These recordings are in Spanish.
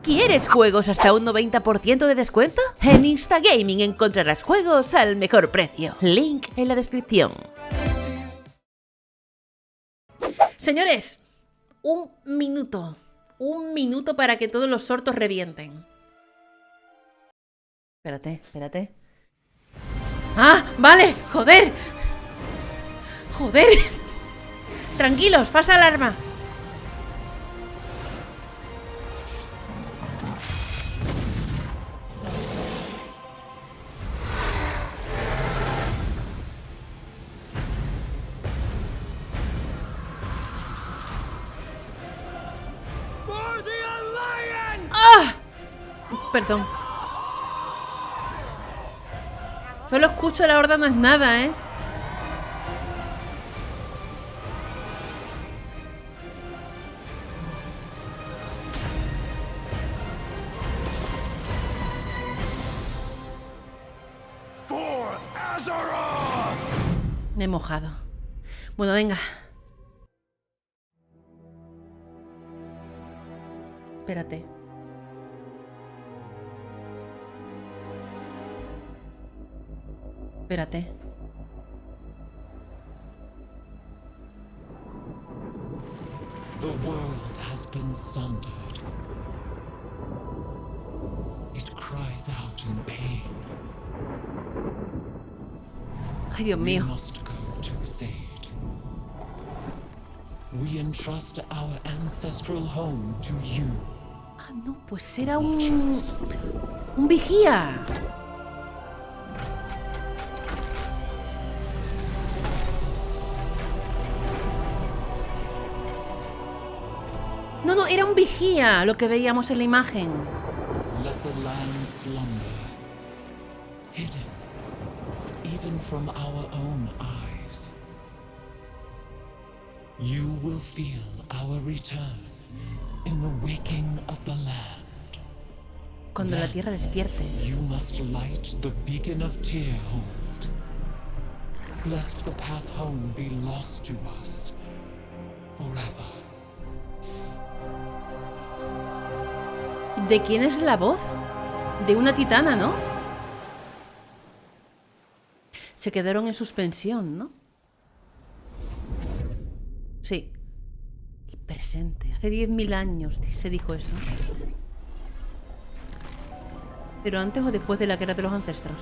¿Quieres juegos hasta un 90% de descuento? En Instagaming encontrarás juegos al mejor precio. Link en la descripción. Señores, un minuto. Un minuto para que todos los sortos revienten. Espérate. ¡Ah! ¡Vale! ¡Joder! ¡Joder! Tranquilos, falsa alarma. ¡Ah! Perdón. Solo escucho la horda, no es nada, ¿eh? Me he mojado. Bueno, venga. Espérate. The world has been sundered. It cries out in pain. Ay, Dios mío. We must go to its aid. We entrust our ancestral home to you. Ah, no, pues era un vigía. No, era un vigía lo que veíamos en la imagen. Let the land slumber, hidden even from our own eyes. You will feel our return in the waking of the land. Cuando la tierra despierte. You must light the beacon of Tearhold, lest the path home be lost to us forever. ¿De quién es la voz? De una titana, ¿no? Se quedaron en suspensión, ¿no? Sí. El presente. Hace 10.000 años se dijo eso. Pero antes o después de la guerra de los ancestros.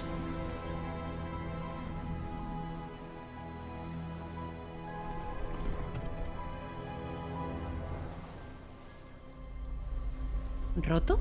¿Roto?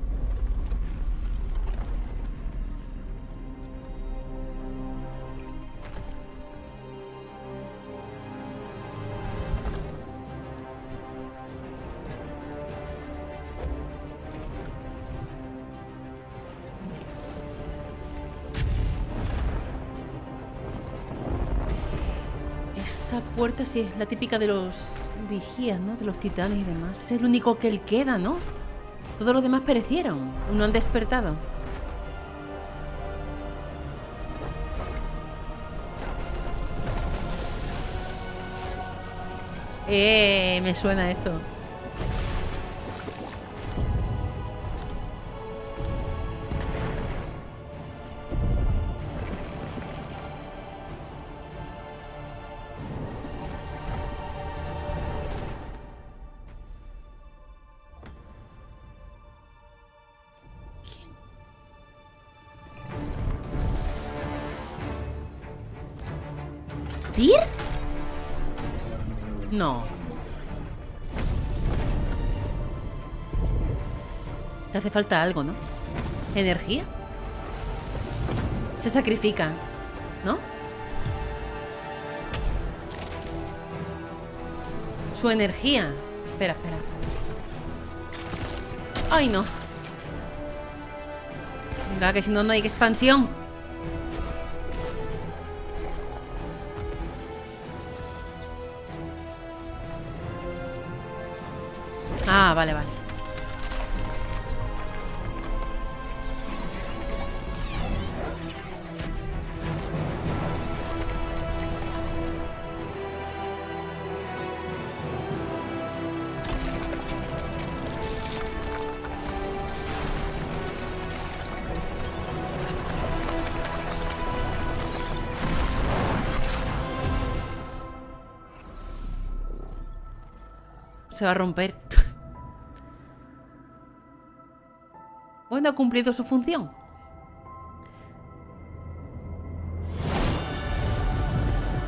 Esa puerta sí es la típica de los vigías, ¿no? De los titanes y demás. Es el único que él queda, ¿no? Todos los demás perecieron. No han despertado. Me suena eso. ¿Tyr? No. Le hace falta algo, ¿no? ¿Energía? Se sacrifica, ¿no? Su energía. Espera. Ay, no. Venga, que si no, no hay expansión. Ah, vale. Se va a romper. Bueno, ha cumplido su función.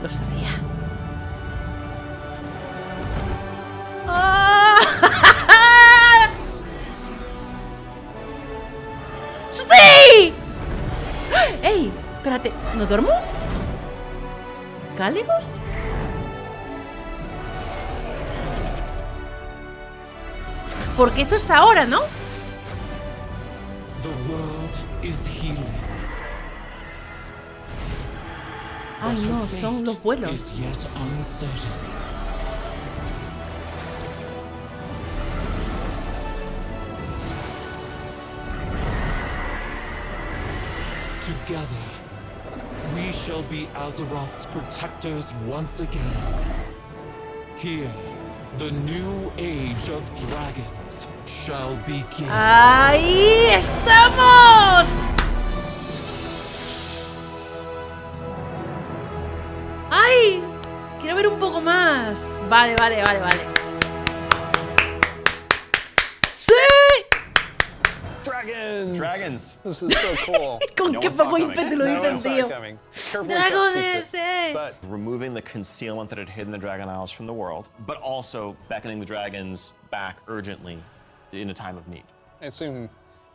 Lo sabía. ¡Ah! ¡Sí! ¡Ey! Espérate, ¿no duermo? ¿Cáligos? Porque esto es ahora, ¿no? The world is healing. Ay, but her no, son fate los vuelos. is yet uncertain. Together, we shall be Azeroth's protectors once again. Here, the new age of dragons shall begin. ¡Ahí estamos! ¡Ay! Quiero ver un poco más. Vale. ¡Sí! Dragons! This is so cool. Con No qué one saw poco it coming. ímpetu lo No one dicen, saw tío. it coming. Carefully Dragones, kept secret. eh. But removing the concealment that had hidden the Dragon Isles from the world, but also beckoning the dragons back urgently in a time of need. I assume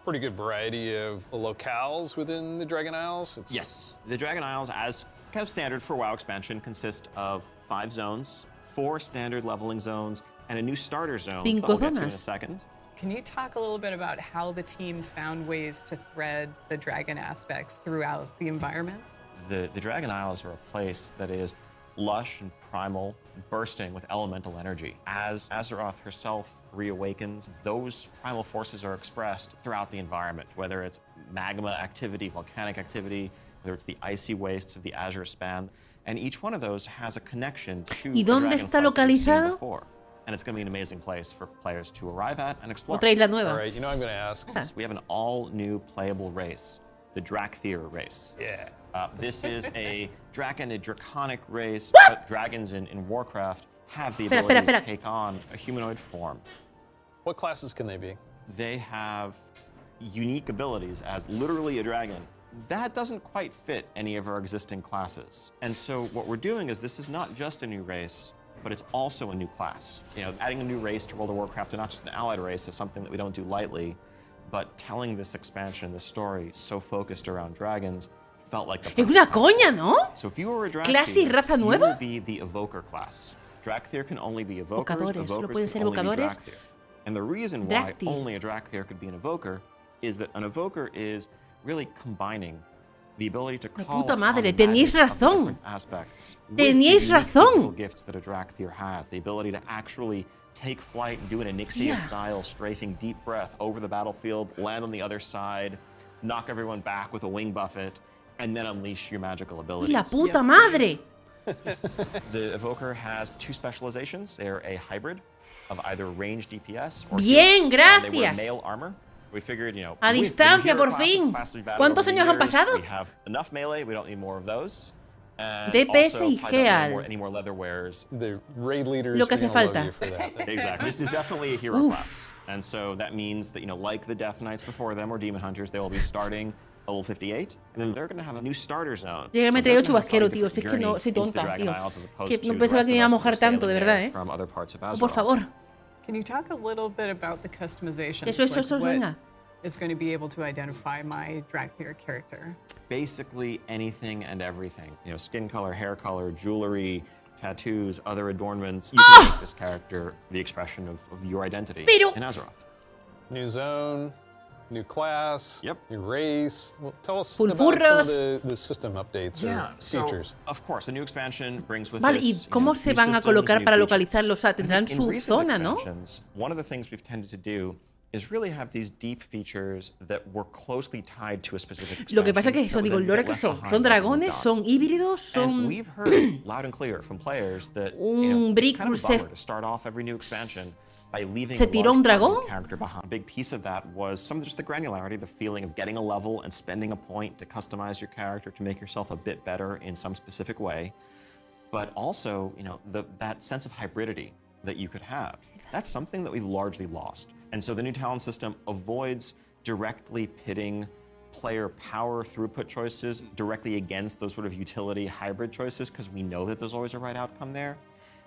pretty good variety of locales within the Dragon Isles. Yes, the Dragon Isles, as kind of standard for WoW expansion, consist of 5 zones, 4 standard leveling zones, and a new starter zone that we'll get to in a zonas. second. Can you talk a little bit about how the team found ways to thread the dragon aspects throughout the environments? The Dragon Isles are a place that is lush and primal, bursting with elemental energy. As Azeroth herself reawakens, those primal forces are expressed throughout the environment, whether it's magma activity, volcanic activity, whether it's the icy wastes of the Azure Span, and each one of those has a connection to ¿Y the dónde está Dragonflight that we've seen localizado? before. And it's going to be an amazing place for players to arrive at and explore. Otra isla All nueva. right, you know I'm going to ask. We have an all-new playable race, the Drakthir race. Yeah. This is a draconic race, but dragons in Warcraft have the Espera, ability espera. to take on a humanoid form. What classes can they be? They have unique abilities as literally a dragon. That doesn't quite fit any of our existing classes. And so what we're doing is this is not just a new race, but it's also a new class. You know, adding a new race to World of Warcraft, and not just an allied race, is something that we don't do lightly, but telling this expansion, this story, so focused around dragons, felt like the Es perfect una time. coña, ¿no? So if you were a ¿Clase y Drakthir, raza you nueva? will be the Evoker class. Drakthir can only be Evokers, Evocadores, solo Evokers pueden can ser only be evocadores. Drakthir. And the reason why Drakthir. only a Drakthir could be an Evoker is that an Evoker is really combining the ability to La call puta upon madre, the teníais magic of the razón. different aspects with Teníais the unique razón. physical gifts that a Drakthir has, the ability to actually take flight and do an Onyxia-style strafing deep breath over the battlefield, land on the other side, knock everyone back with a wing buffet, and then unleash your magical abilities. La puta Yes, madre. The Evoker has 2 specializations. They're a hybrid of either ranged DPS or Bien, healer. And they wear gracias. mail armor. We figured, you know, A with the distancia, hero por classes, fin. classes we've added ¿Cuántos over the años han years, pasado? We have enough melee. We don't need more of those. And DPS also, y probably don't Geal. need any more leather wears. The raid leaders Lo que are hace gonna love falta. you for that. Exactly. This is definitely a hero class. And so that means that, you know, like the Death Knights before them or Demon Hunters, they will be starting level 58. And then they're going to have a new starter zone. Yo ya me he So traído they're gonna have a chubasquero, slightly tío. Si es que no, different soy journey into the tonta, Dragon tío. Isles as opposed Que to no the pensaba rest que me of iba a us who mojar are tanto, de sailing verdad, there ¿eh? from other parts of Oh, por Azeroth. favor. Can you talk a little bit about the customizations? Eso, what venga. is going to be able to identify my Drakthir character? Basically anything and everything. You know, skin color, hair color, jewelry, tattoos, other adornments. You can make this character the expression of your identity Pero- in Azeroth. New zone, new class, Yep. new race. Well, tell us Full about some furros. of the system updates or features. Of course, the new expansion brings with Vale, it, ¿y you know, cómo se new van a systems, colocar new para features. localizarlos? O sea, tendrán In su recent zona, ¿no? expansions, one of the things we've tended to do is really have these deep features that were closely tied to a specific expansion. Lo que pasa es que eso, that would digo, then lore get que left son. behind Son as we moved dragones, on. son híbridos, And son... we've heard loud and clear from players that Un you know, it's brick kind of a se- bummer to start off every new expansion by leaving ¿Se a tiró large un part of dragón? the character behind. A big piece of that was some of just the granularity, the feeling of getting a level and spending a point to customize your character to make yourself a bit better in some specific way, but also, you know, that sense of hybridity that you could have. That's something that we've largely lost. And so the new talent system avoids directly pitting player power throughput choices directly against those sort of utility hybrid choices, because we know that there's always a right outcome there.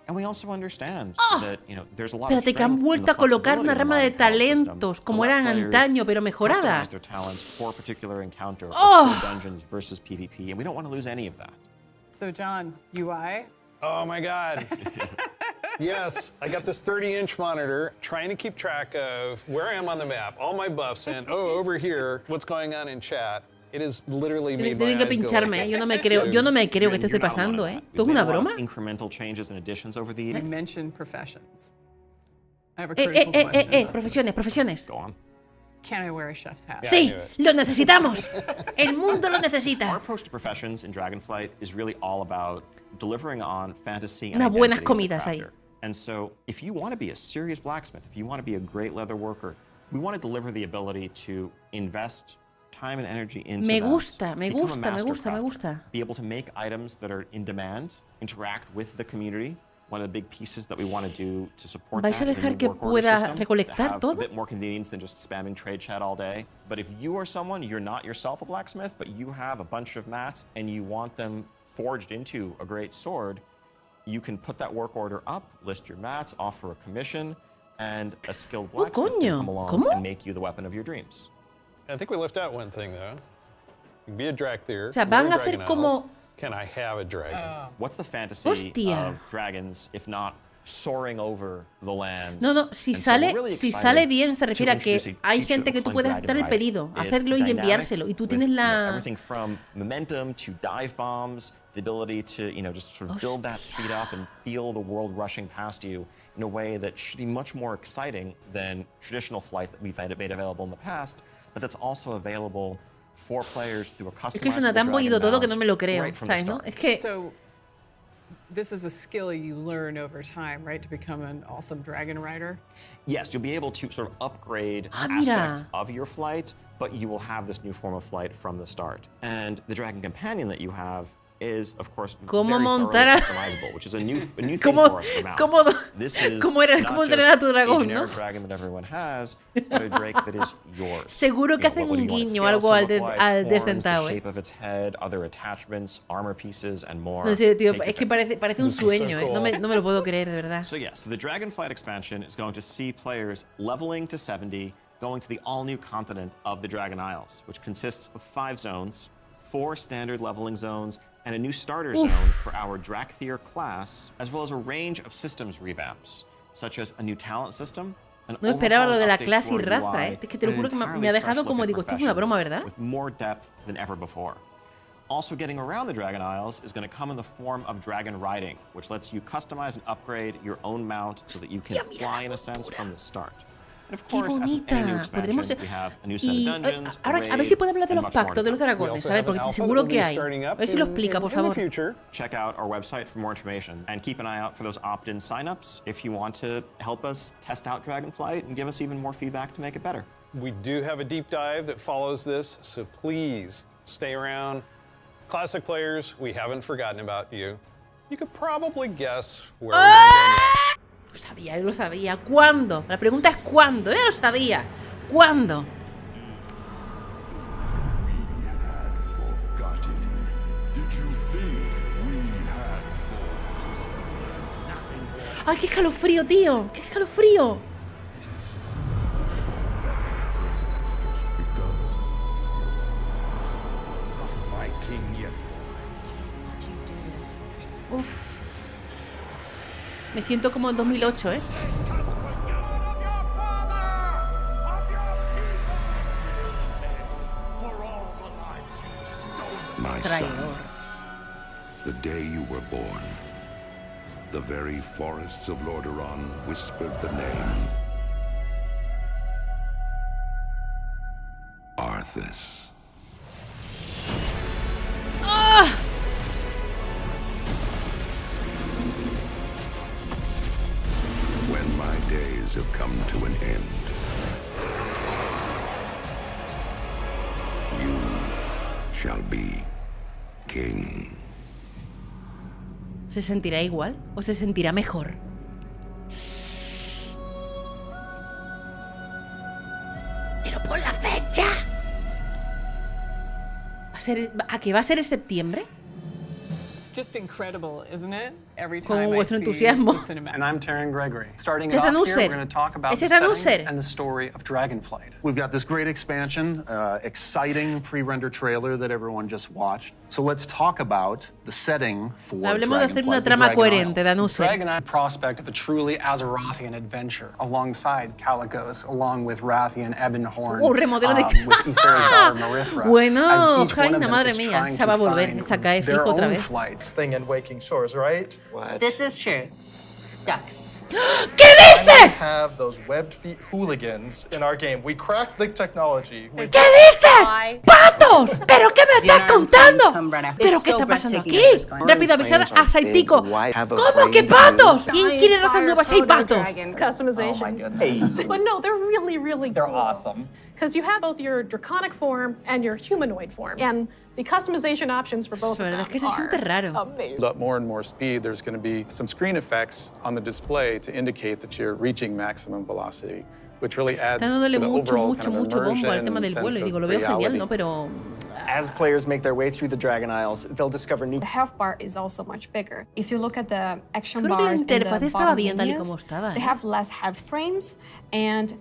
And we also understand that, there's a lot of Espérate, que han vuelto a colocar una rama de talentos como eran antaño, pero mejorada. Their talents for a particular encounter, Oh. or for dungeons versus PvP, and we don't want to lose any of that. So John, UI? Oh my God. Yes, I got this 30-inch monitor trying to keep track of where I am on the map, all my buffs, and over here, what's going on in chat. It is literally made my Tienen que eyes go pincharme, like yo no me creo que esto esté pasando, ¿eh? ¿Esto es una broma? Incremental changes and additions over the years. You mentioned professions. I have a critical question. Profesiones. Go on. Can I wear a chef's hat? Yeah. Sí, lo necesitamos. El mundo lo Our necesita. approach to professions in Dragonflight is really all about delivering on fantasy and Unas buenas identity as comidas a ahí. factor. And so, if you want to be a serious blacksmith, if you want to be a great leather worker, we want to deliver the ability to invest time and energy into Me that, gusta, me become a gusta, me master gusta, me crafter, gusta. be able to make items that are in demand, interact with the community. One of the big pieces that we want to do to support ¿Vais a that is dejar a new que work order pueda system, recolectar to have todo? a bit more convenience than just spamming trade chat all day. But if you are someone, you're not yourself a blacksmith, but you have a bunch of mats and you want them forged into a great sword, you can put that work order up, list your mats, offer a commission, and a skilled blacksmith coño, can come along ¿cómo? and make you the weapon of your dreams. I think we left out one thing though. You can be a Dracthyr. O sea, you can van be a hacer Dragon como- Isles. Can I have a dragon? What's the fantasy Hostia. of dragons if not soaring over the lands? No, si And so we're sale, really si excited sale bien, se to refiere a que introduce a hay feature gente que tú called puedes Dragon hacer el Ride. pedido, It's hacerlo y dynamic enviárselo. Y tú with, tienes la... everything from momentum to dive bombs, the ability to, just sort of build that speed up and feel the world rushing past you in a way that should be much more exciting than traditional flight that we've made available in the past, but that's also available for players through a Es que suena customizable tan bonito dragon todo que no mount me lo creo, right from the ¿sabes? ¿No? start. Es que... So this is a skill you learn over time, right? To become an awesome dragon rider. Yes, you'll be able to sort of upgrade mira. aspects of your flight, but you will have this new form of flight from the start. And the Dragon Companion that you have is, of course, ¿Cómo very thoroughly montar a- customizable, which is a new thing ¿Cómo- for us for mounts. cómo- This is cómo not entrenar a tu just dragón, a generic ¿no? dragon that everyone has, but a drake that is yours. Seguro que You know, hacen what un do you want its guiño, scales algo to al look de- like, al horns, Descentado, the ¿eh? shape of its head, other attachments, armor pieces, and more. No sé, tío, Take your es que pick. parece un This is so sueño, ¿eh? cool. No me lo puedo creer, de verdad. So yes, the Dragonflight expansion is going to see players leveling to 70, going to the all-new continent of the Dragon Isles, which consists of 5 zones, 4 standard leveling zones, and a new starter zone for our Dracthyr class, as well as a range of systems revamps, such as a new talent system, an No esperaba lo de la overhauled update clase y to our raza, UI, ¿eh? Es que te lo and juro que an me entirely ha fresh dejado look como at digo, esto es una broma, professions ¿verdad? with more depth than ever before. Also getting around the Dragon Isles is going to come in the form of dragon riding, which lets you customize and upgrade your own mount so that you can Hostia, mira fly la in a sense montura. from the start. And of Qué course, as with any new bonita. expansion, Podremos... we have a new set of Y dungeons, ahora, a ver si puedo hablar de los pactos de los dragones, ¿sabes? Porque seguro que hay. A ver si lo explica, por favor. Check out our website for more information and keep an eye out for those opt-in signups if you want to help us test out Dragonflight and give us even more feedback to make it better. We do have a deep dive that follows this, so please stay around. Classic players, we haven't forgotten about you. You could probably guess where we're going to go next. Lo sabía, yo lo sabía. ¿Cuándo? La pregunta es ¿cuándo? Ya lo sabía. ¿Cuándo? ¡Ay, qué escalofrío, tío! ¡Qué escalofrío! Uf. Me siento como en 2008, ¿eh? My Traidor. son, the day you were born, the very forests of Lordaeron whispered the name Arthas. ¡Ah! When my days have come to an end, you shall be king. ¿Se sentirá igual o se sentirá mejor? Pero por la fecha. ¿A qué va a ser en septiembre? It's just incredible, isn't it? Every Con time I vuestro see entusiasmo. the cinematic. And I'm Taryn Gregory. Starting ¿Qué it es off here, Anuncio? we're going to talk about ¿Ese the es setting Anuncio? and the story of Dragonflight. We've got this great expansion, exciting pre-render trailer that everyone just watched. So let's talk about the setting for Hablemos de hacer una Dragonflight, the trama Dragon coherente de Isles. Anuncio. Dragon Eye prospect of a truly Azerothian adventure alongside Calicos, along with Rathian Ebonhorn, remodelo de with Ysera's daughter Marithra. Bueno, as each one of Jaina, them madre is mía, trying esa va a to volver, find esa cae their fijo otra own vez. flights. Thing in Waking Shores, right? This is true. Ducks. ¿Qué We dices? have those webbed feet hooligans in our game. We cracked the technology. ¿Qué dices? ¡Patos! ¿Pero qué me estás contando? ¿Pero qué está pasando aquí? Rápido, avisar a Saitico. ¿Cómo que patos? ¿Quién quiere razas nuevas? ¡Hay patos! Customizations. But no, they're really They're cool. awesome. Because you have both your draconic form and your humanoid form. And the customization options for both La of verdad them es que se siente raro. amazing. Up more and more speed, there's going to be some screen effects on the display to indicate that you're reaching maximum velocity, which really adds Está to dándole the mucho, overall mucho, kind of mucho bombo al immersion tema and del vuelo. sense Y digo, of lo veo genial, reality. ¿no? Pero... As players make their way through the Dragon Isles, they'll discover new... The health bar is also much bigger. If you look at the action Creo que la bars and interfaz the estaba bottom bien tal y menus, como estaba, they have less health frames and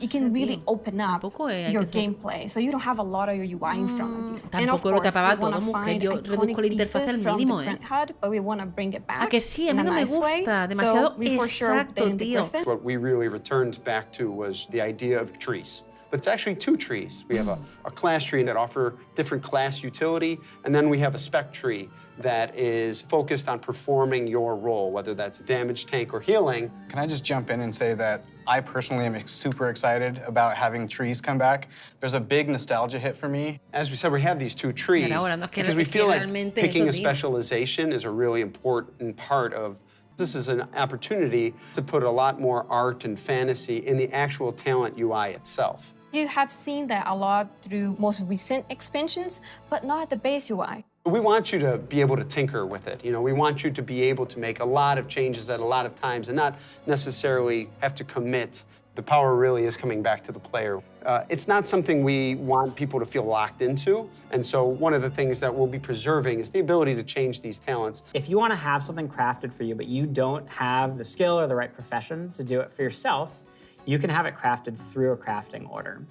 you can really open up your gameplay. So you don't have a lot of your UI in front of you. And of Tampoco lo course, tapaba we want todo, to mujer. find Yo reduzco iconic la interfaz pieces al from mínimo, the print HUD, but we want to bring it back ¿A que sí? A mí in no a me nice way. gusta. Demasiado So we for sure exacto, did in the tío. Griffin. What we really returned back to was the idea of trees. But it's actually two trees. We have a class tree that offer different class utility, and then we have a spec tree that is focused on performing your role, whether that's damage, tank, or healing. Can I just jump in and say that I personally am super excited about having trees come back. There's a big nostalgia hit for me. As we said, we have these two trees because we feel like picking a specialization is a really important part of this is an opportunity to put a lot more art and fantasy in the actual talent UI itself. You have seen that a lot through most recent expansions, but not at the base UI. We want you to be able to tinker with it. You know, we want you to be able to make a lot of changes at a lot of times and not necessarily have to commit. The power really is coming back to the player. It's not something we want people to feel locked into, and so one of the things that we'll be preserving is the ability to change these talents. If you want to have something crafted for you, but you don't have the skill or the right profession to do it for yourself, you can have it crafted through a crafting order.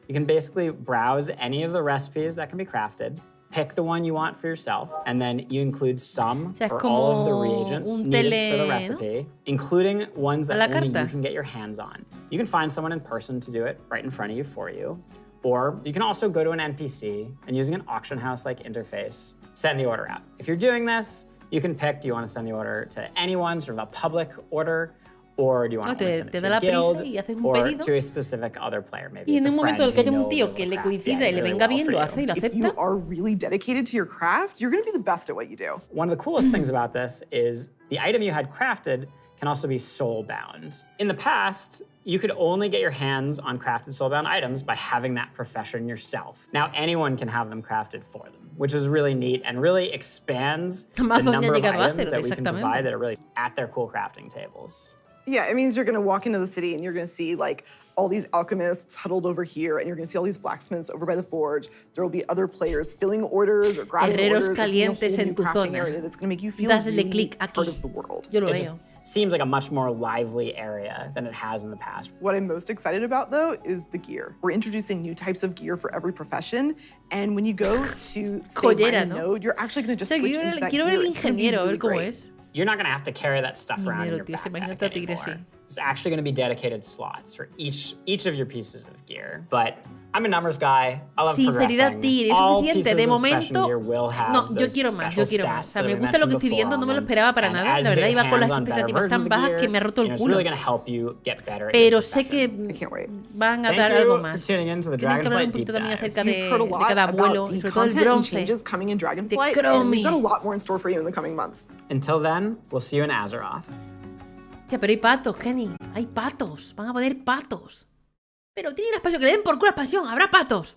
You can basically browse any of the recipes that can be crafted, pick the one you want for yourself, and then you include some or all of the reagents needed for the recipe, including ones that only you can get your hands on. You can find someone in person to do it right in front of you for you, or you can also go to an NPC and using an auction house-like interface, send the order out. If you're doing this, you can pick, do you want to send the order to anyone, sort of a public order, or do you want to send it to a guild, or to a specific other player, maybe Y it's en a un momento en el que haya un friend tío who que le knows coincida y le venga bien, lo hace y lo If you acepta. are really dedicated to your craft, you're going to be the best at what you do. One of the coolest things about this is the item you had crafted can also be soul-bound. In the past, you could only get your hands on crafted soul-bound items by having that profession yourself. Now anyone can have them crafted for them, which is really neat and really expands the number of items that we can provide that are really at their cool crafting tables. Yeah, it means you're going to walk into the city and you're going to see like all these alchemists huddled over here, and you're going to see all these blacksmiths over by the forge. There will be other players filling orders or grabbing Herreros orders. calientes en tu crafting zona. area that's going to make you feel Dadle really clic aquí. part of the world. Yo lo It just veo. seems like a much more lively area than it has in the past. What I'm most excited about, though, is the gear. We're introducing new types of gear for every profession, and when you go to Collera, ¿no? node, you're actually going to just switch into that Quiero ver gear. el It's gonna be ingeniero, a ver really cómo great. es. You're not going to have to carry that stuff around in Ingeniero, your tío, se imagina backpack a Tigre así. anymore. There's actually going to be dedicated slots for each of your pieces of gear. But I'm a numbers guy. I love Sinceridad, progressing. Tigre, es All suficiente. pieces De of profession momento, gear will have no, yo those quiero más, special yo quiero más. O stats sea, that me we gusta lo que mentioned estoy viendo, no me lo before. esperaba para And nada. as La you verdad, get iba con las hands on better expectativas tan versions of the bajas gear, que me ha roto you el know, it's culo. really going to help you get better at Pero your sé que van a Thank dar you algo for más. tuning in to the Tienen que hablar un Dragonflight poquito Deep también Dive. acerca You've heard a de lot cada about vuelo, the y sobre todo el content and bronce. changes coming in Dragonflight, Te and we've cromi. got a lot more in store for you in the coming months. Until then, we'll see you in Azeroth. Hostia, pero hay patos, Kenny. Hay patos. Van a poner patos. Pero tiene la expansión, que le den por culo la expansión. Habrá patos.